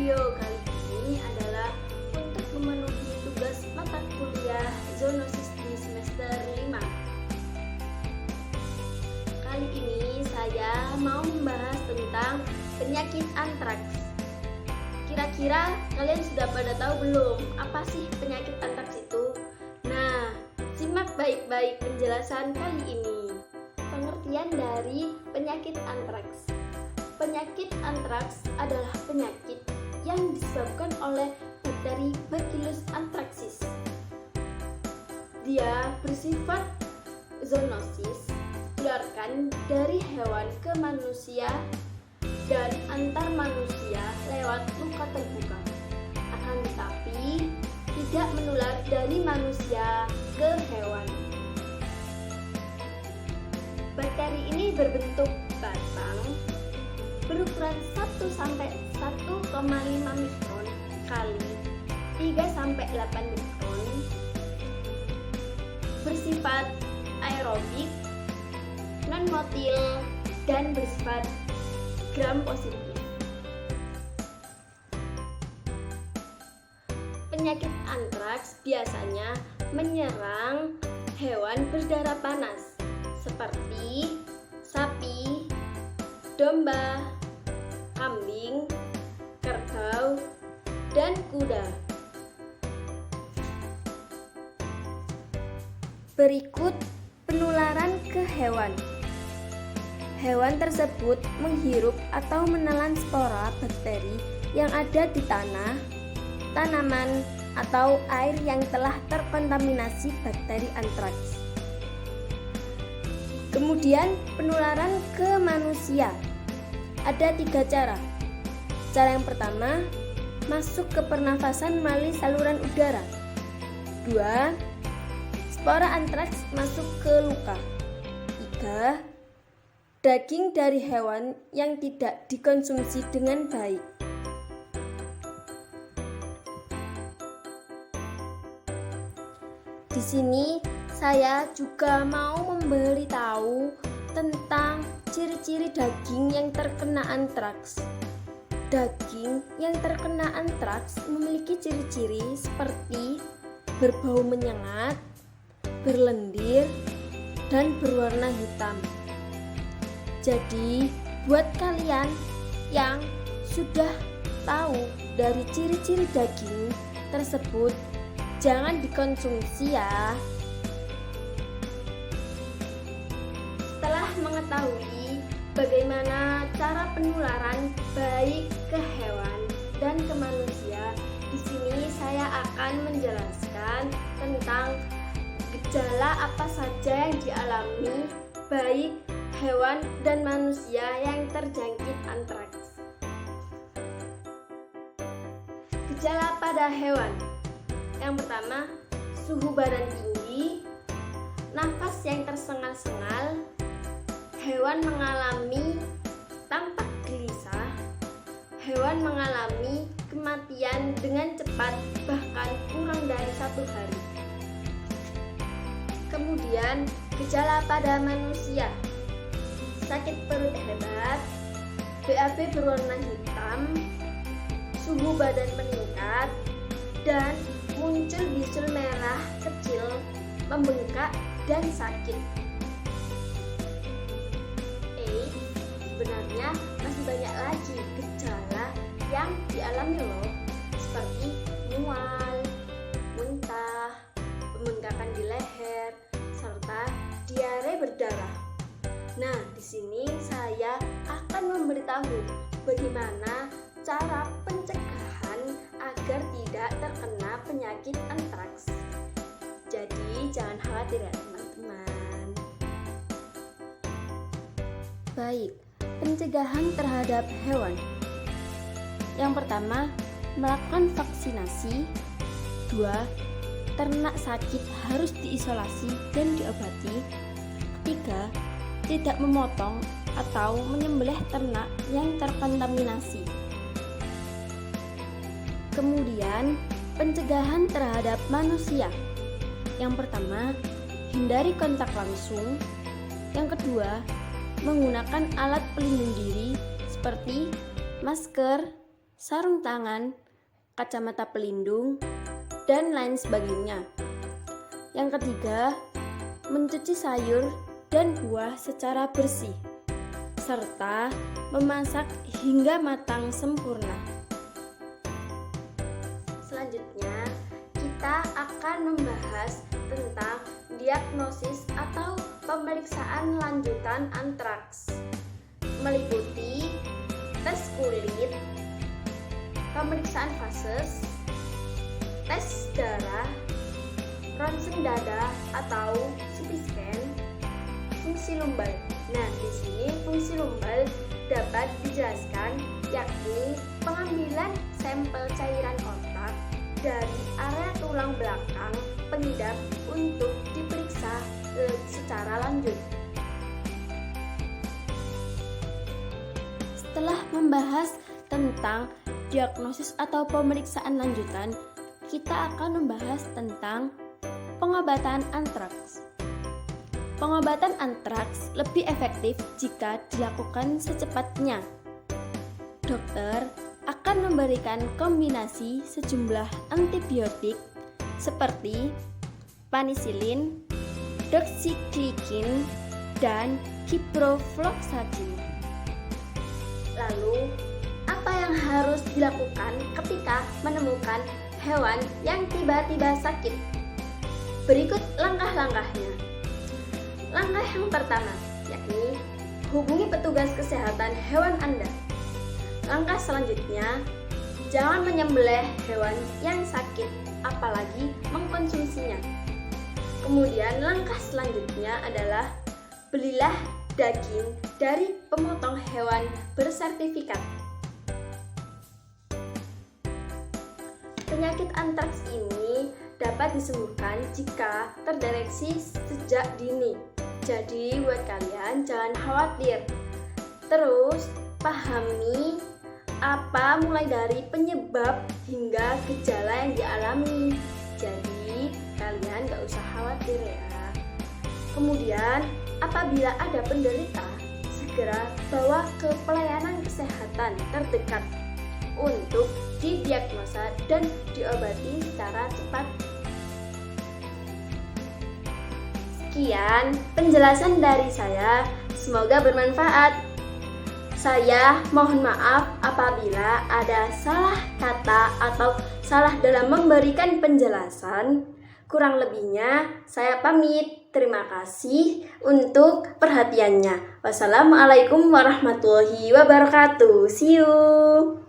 video kali ini adalah untuk memenuhi tugas mata kuliah zoonosis di semester 5. Kali ini saya mau membahas tentang penyakit antraks. Kira-kira kalian sudah pada tahu belum apa sih penyakit antraks itu? Nah, simak baik-baik penjelasan kali ini. Pengertian dari penyakit antraks. Penyakit antraks adalah penyakit yang disebabkan oleh bakteri Bacillus anthracis. Dia bersifat zoonosis, ditularkan dari hewan ke manusia dan antar manusia lewat luka terbuka. Akan tetapi tidak menular dari manusia ke hewan. Bakteri ini berbentuk batang berukuran 1-1,5 mikron kali 3-8 mikron, bersifat aerobik, non-motil, dan bersifat gram positif. Penyakit antraks biasanya menyerang hewan berdarah panas seperti sapi, domba, kambing, kerbau, dan kuda. Berikut penularan ke hewan. Hewan tersebut menghirup atau menelan spora bakteri yang ada di tanah, tanaman, atau air yang telah terkontaminasi bakteri antraks. Kemudian penularan ke manusia. Ada 3 cara. Cara yang pertama, masuk ke pernafasan melalui saluran udara. 2. Spora antraks masuk ke luka. 3. Daging dari hewan yang tidak dikonsumsi dengan baik. Di sini saya juga mau memberitahu tentang ciri-ciri daging yang terkena antraks. Daging yang terkena antraks memiliki ciri-ciri seperti berbau menyengat, berlendir, dan berwarna hitam. Jadi, buat kalian yang sudah tahu dari ciri-ciri daging tersebut, jangan dikonsumsi ya. Setelah mengetahui bagaimana cara penularan baik ke hewan dan ke manusia, di sini saya akan menjelaskan tentang gejala apa saja yang dialami baik hewan dan manusia yang terjangkit antraks. Gejala pada hewan. Yang pertama, suhu badan tinggi, nafas yang tersengal-sengal, hewan mengalami tampak gelisah, hewan mengalami kematian dengan cepat bahkan kurang dari 1 hari. Kemudian, gejala pada manusia. Sakit perut hebat, BAB berwarna hitam, suhu badan meningkat, dan muncul bisul merah kecil, membengkak, dan sakit. Sebenarnya masih banyak lagi gejala yang dialami loh, seperti mual, muntah, pembengkakan di leher, serta diare berdarah. Nah, di sini saya akan memberitahu bagaimana cara pencegahan agar tidak terkena penyakit antraks. Jadi, jangan khawatir ya teman-teman. Baik, pencegahan terhadap hewan. Yang pertama, melakukan vaksinasi. 2. Ternak sakit harus diisolasi dan diobati. 3. Tidak memotong atau menyembelih ternak yang terkontaminasi. Kemudian, pencegahan terhadap manusia. Yang pertama, hindari kontak langsung. Yang kedua, menggunakan alat pelindung diri seperti masker, sarung tangan, kacamata pelindung, dan lain sebagainya. Yang ketiga, mencuci sayur dan buah secara bersih, serta memasak hingga matang sempurna. Selanjutnya, kita akan membahas tentang diagnosis atau pemeriksaan lanjutan antraks, meliputi tes kulit, pemeriksaan fases, tes darah, ronsen dada atau CT scan, fungsi lumbal. Nah, di sini fungsi lumbal dapat dijelaskan yakni pengambilan sampel cairan otak dari area tulang belakang pengidap untuk diperiksa secara lanjut. Setelah membahas tentang diagnosis atau pemeriksaan lanjutan, kita akan membahas tentang pengobatan antraks. Pengobatan antraks lebih efektif jika dilakukan secepatnya. Dokter akan memberikan kombinasi sejumlah antibiotik seperti penisilin, doxycycline, dan ciprofloxacin. Lalu, apa yang harus dilakukan ketika menemukan hewan yang tiba-tiba sakit? Berikut langkah-langkahnya. Langkah yang pertama, yakni hubungi petugas kesehatan hewan Anda. Langkah selanjutnya, jangan menyembelih hewan yang sakit, apalagi mengkonsumsinya. Kemudian langkah selanjutnya adalah belilah daging dari pemotong hewan bersertifikat. Penyakit antraks ini dapat disembuhkan jika terdeteksi sejak dini. Jadi buat kalian jangan khawatir. Terus pahami apa mulai dari penyebab hingga gejala yang dialami. Jadi kalian gak usah khawatir ya. Kemudian apabila ada penderita, segera bawa ke pelayanan kesehatan terdekat untuk didiagnosa dan diobati secara cepat. Sekian penjelasan dari saya, semoga bermanfaat. Saya mohon maaf apabila ada salah kata atau salah dalam memberikan penjelasan. Kurang lebihnya saya pamit. Terima kasih untuk perhatiannya. Wassalamualaikum warahmatullahi wabarakatuh. See you.